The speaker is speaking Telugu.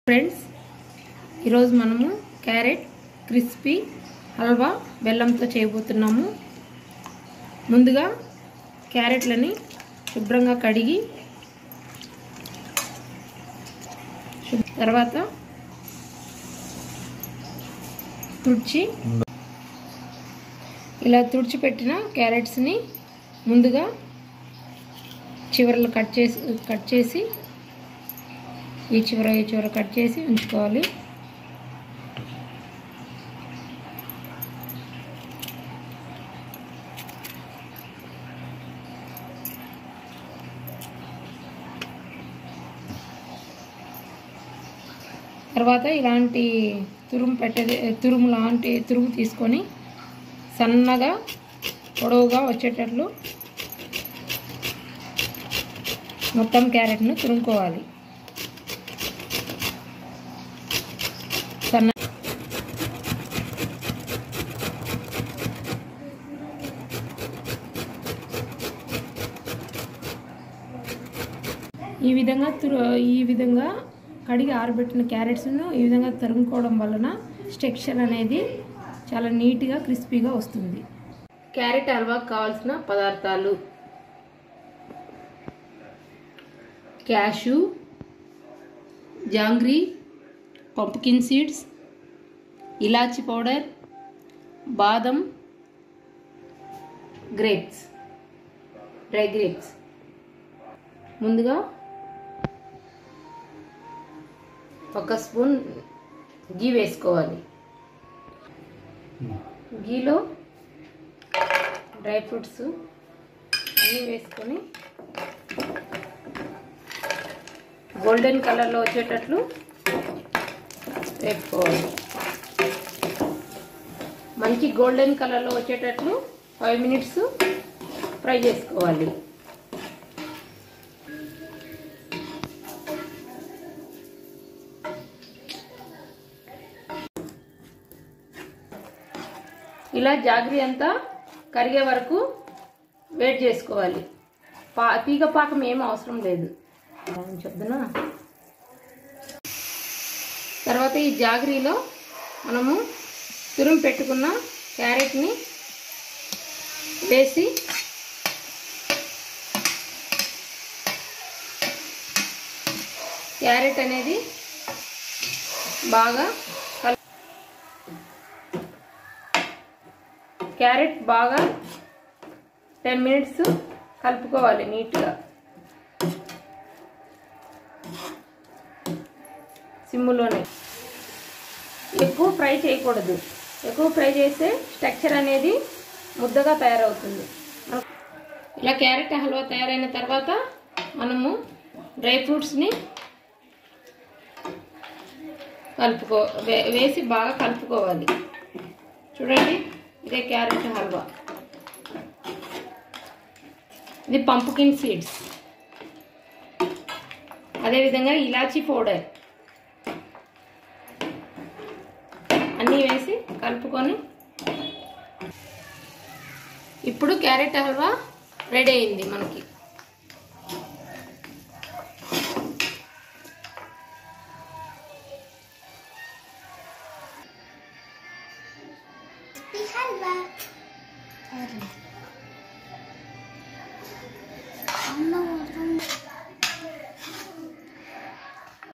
ఫ్రెండ్స్, ఈరోజు మనము క్యారెట్ క్రిస్పీ హల్వా బెల్లంతో చేయబోతున్నాము. ముందుగా క్యారెట్లని శుభ్రంగా కడిగి తర్వాత ఇలా తుడిచిపెట్టిన క్యారెట్స్ని ముందుగా చివర్లు కట్ చేసి ఈ చివర కట్ చేసి ఉంచుకోవాలి. తర్వాత ఇలాంటి తురుము తీసుకొని సన్నగా పొడవుగా వచ్చేటట్లు మొత్తం క్యారెట్ను తురుముకోవాలి. ఈ విధంగా కడిగి ఆరబెట్టిన క్యారెట్స్ను ఈ విధంగా తరుముకోవడం వలన టెక్స్చర్ అనేది చాలా నీట్గా క్రిస్పీగా వస్తుంది. క్యారెట్ హల్వాకు కావాల్సిన పదార్థాలు: క్యాషు, జాంగ్రీ, పంప్కిన్ సీడ్స్, ఇలాచి పౌడర్, బాదం, డ్రై గ్రేప్స్. ముందుగా 1 స్పూన్ గీ వేసుకోవాలి. గీలో డ్రై ఫ్రూట్స్ అన్నీ వేసుకొని గోల్డెన్ కలర్లో వచ్చేటట్లు వేసుకోవాలి. మంచి గోల్డెన్ కలర్లో వచ్చేటట్లు 5 మినిట్స్ ఫ్రై చేసుకోవాలి. ఇలా జాగ్రీ అంతా కరిగే వరకు వెయిట్ చేసుకోవాలి. తీగ పాకం ఏం అవసరం లేదు చెప్తున్నా. తర్వాత ఈ జాగ్రీలో మనము తురుము పెట్టుకున్న క్యారెట్ని వేసి క్యారెట్ అనేది బాగా క్యారెట్ బాగా 10 మినిట్స్ కలుపుకోవాలి నీట్గా. సిమ్ములోనే ఎక్కువ ఫ్రై చేయకూడదు. ఎక్కువ ఫ్రై చేస్తే టెక్స్చర్ అనేది ముద్దగా తయారవుతుంది. ఇలా క్యారెట్ హల్వా తయారైన తర్వాత మనము డ్రై ఫ్రూట్స్ని వేసి బాగా కలుపుకోవాలి. చూడండి, ఇదే క్యారెట్ హల్వా. ఇది పంప్కిన్ సీడ్స్, అదేవిధంగా ఇలాచీ పౌడర్ అన్నీ వేసి కలుపుకొని ఇప్పుడు క్యారెట్ హల్వా రెడీ అయింది మనకి. हलवा